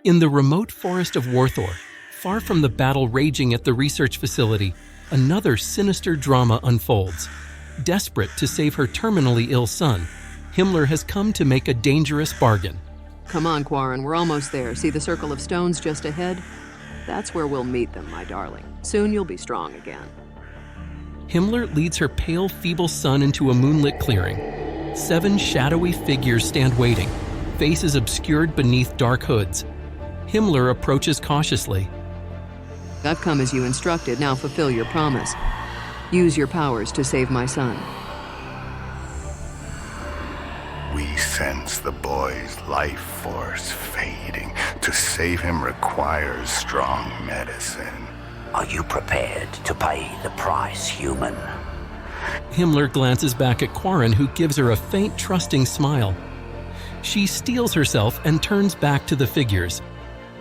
In the remote forest of Warthor, far from the battle raging at the research facility, another sinister drama unfolds. Desperate to save her terminally ill son, Himmler has come to make a dangerous bargain. Come on, Quarren, we're almost there. See the circle of stones just ahead? That's where we'll meet them, my darling. Soon you'll be strong again. Himmler leads her pale, feeble son into a moonlit clearing. 7 shadowy figures stand waiting, faces obscured beneath dark hoods. Himmler approaches cautiously. I've come as you instructed, now fulfill your promise. Use your powers to save my son. We sense the boy's life force fading. To save him requires strong medicine. Are you prepared to pay the price, human? Himmler glances back at Quarren, who gives her a faint, trusting smile. She steels herself and turns back to the figures.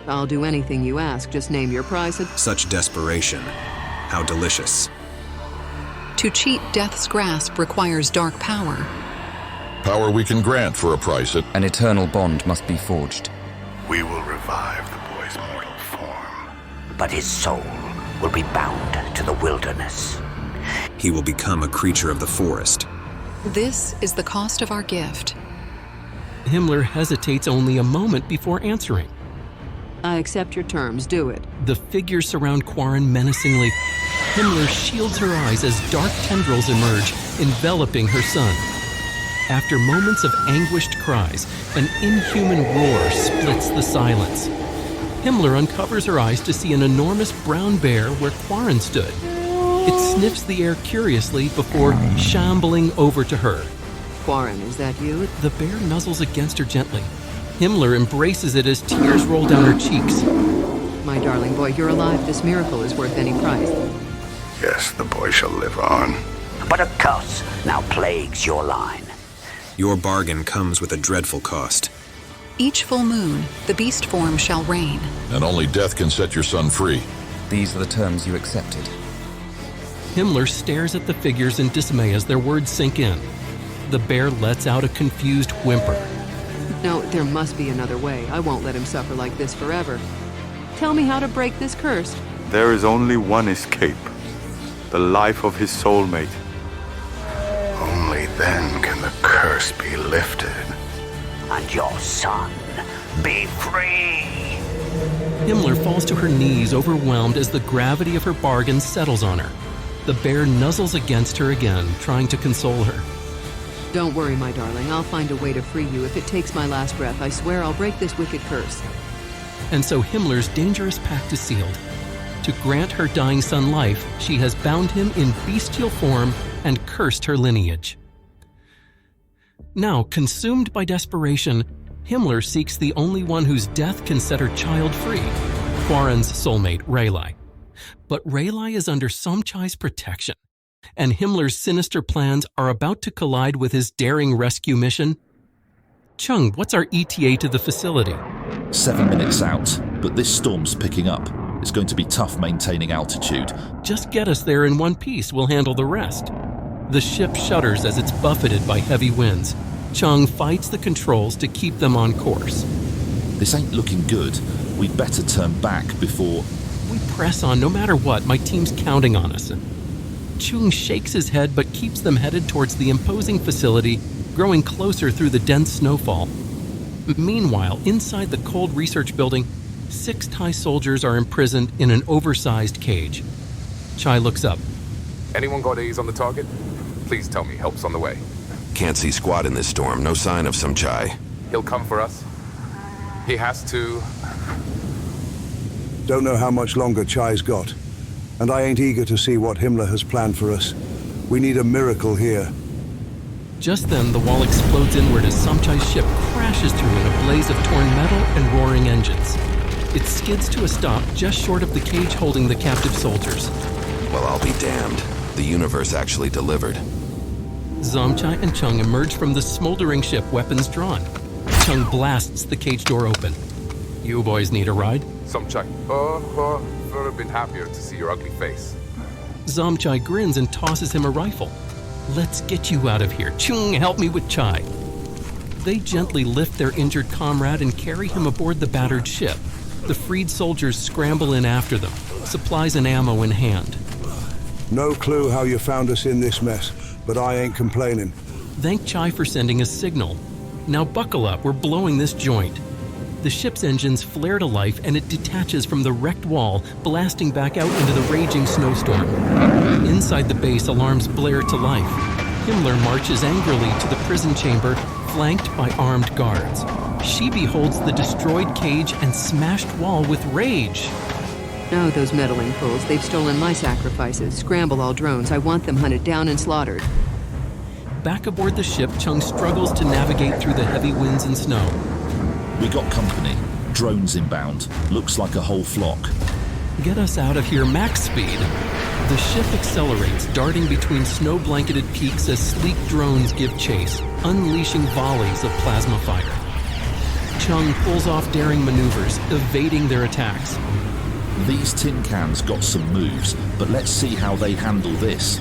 I'll do anything you ask, just name your price. Such desperation. How delicious. To cheat death's grasp requires dark power. Power we can grant for a price. An eternal bond must be forged. We will revive the boy's mortal form. But his soul will be bound to the wilderness. He will become a creature of the forest. This is the cost of our gift. Himmler hesitates only a moment before answering. I accept your terms, do it. The figures surround Quarren menacingly. Himmler shields her eyes as dark tendrils emerge, enveloping her son. After moments of anguished cries, an inhuman roar splits the silence. Himmler uncovers her eyes to see an enormous brown bear where Quarren stood. It sniffs the air curiously before shambling over to her. Quarren, is that you? The bear nuzzles against her gently. Himmler embraces it as tears roll down her cheeks. My darling boy, you're alive. This miracle is worth any price. Yes, the boy shall live on. But a curse now plagues your line. Your bargain comes with a dreadful cost. Each full moon, the beast form shall reign. And only death can set your son free. These are the terms you accepted. Himmler stares at the figures in dismay as their words sink in. The bear lets out a confused whimper. No, there must be another way. I won't let him suffer like this forever. Tell me how to break this curse. There is only one escape. The life of his soulmate. Only then can the curse be lifted. And your son be free. Himmler falls to her knees, overwhelmed as the gravity of her bargain settles on her. The bear nuzzles against her again, trying to console her. Don't worry, my darling. I'll find a way to free you. If it takes my last breath, I swear I'll break this wicked curse. And so Himmler's dangerous pact is sealed. To grant her dying son life, she has bound him in bestial form and cursed her lineage. Now, consumed by desperation, Himmler seeks the only one whose death can set her child free, Quarren's soulmate, Rayli. But Rayli is under Somchai's protection, and Himmler's sinister plans are about to collide with his daring rescue mission. Chung, what's our ETA to the facility? 7 minutes out, but this storm's picking up. It's going to be tough maintaining altitude. Just get us there in one piece, we'll handle the rest. The ship shudders as it's buffeted by heavy winds. Chung fights the controls to keep them on course. This ain't looking good. We'd better turn back before... We press on no matter what. My team's counting on us. Chung shakes his head but keeps them headed towards the imposing facility, growing closer through the dense snowfall. Meanwhile, inside the cold research building, 6 Thai soldiers are imprisoned in an oversized cage. Chai looks up. Anyone got A's on the target? Please tell me help's on the way. Can't see squat in this storm. No sign of Somchai. He'll come for us. He has to. Don't know how much longer Chai's got. And I ain't eager to see what Himmler has planned for us. We need a miracle here. Just then, the wall explodes inward as Somchai's ship crashes through in a blaze of torn metal and roaring engines. It skids to a stop just short of the cage holding the captive soldiers. Well, I'll be damned. The universe actually delivered. Somchai and Chung emerge from the smoldering ship, weapons drawn. Chung blasts the cage door open. You boys need a ride? Somchai, would have been happier to see your ugly face. Somchai grins and tosses him a rifle. Let's get you out of here. Chung, help me with Chai. They gently lift their injured comrade and carry him aboard the battered ship. The freed soldiers scramble in after them, supplies and ammo in hand. No clue how you found us in this mess, but I ain't complaining. Thank Chai for sending a signal. Now buckle up, we're blowing this joint. The ship's engines flare to life and it detaches from the wrecked wall, blasting back out into the raging snowstorm. Inside the base, alarms blare to life. Himmler marches angrily to the prison chamber, flanked by armed guards. She beholds the destroyed cage and smashed wall with rage. No, those meddling fools. They've stolen my sacrifices. Scramble all drones. I want them hunted down and slaughtered. Back aboard the ship, Chung struggles to navigate through the heavy winds and snow. We got company. Drones inbound. Looks like a whole flock. Get us out of here, max speed. The ship accelerates, darting between snow-blanketed peaks as sleek drones give chase, unleashing volleys of plasma fire. Chung pulls off daring maneuvers, evading their attacks. These tin cans got some moves, but let's see how they handle this.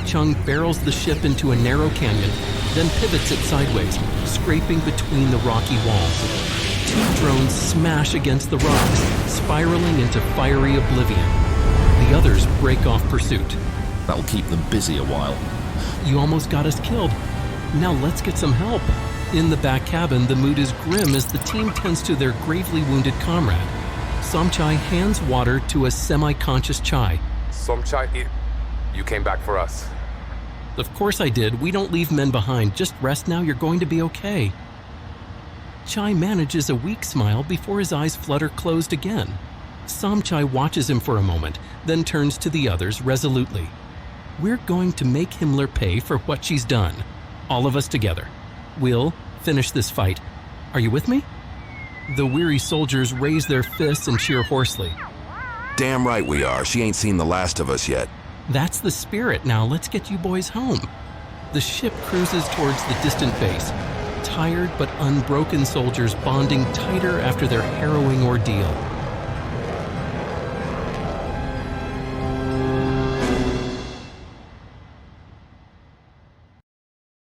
Chung barrels the ship into a narrow canyon, then pivots it sideways, scraping between the rocky walls. 2 drones smash against the rocks, spiraling into fiery oblivion. The others break off pursuit. That'll keep them busy a while. You almost got us killed. Now let's get some help. In the back cabin, the mood is grim as the team tends to their gravely wounded comrade. Somchai hands water to a semi-conscious Chai. Somchai, you came back for us. Of course I did. We don't leave men behind. Just rest now, you're going to be okay. Chai manages a weak smile before his eyes flutter closed again. Somchai watches him for a moment, then turns to the others resolutely. We're going to make Himmler pay for what she's done. All of us together. We'll finish this fight. Are you with me? The weary soldiers raise their fists and cheer hoarsely. Damn right we are. She ain't seen the last of us yet. That's the spirit. Now let's get you boys home. The ship cruises towards the distant base. Tired but unbroken soldiers bonding tighter after their harrowing ordeal.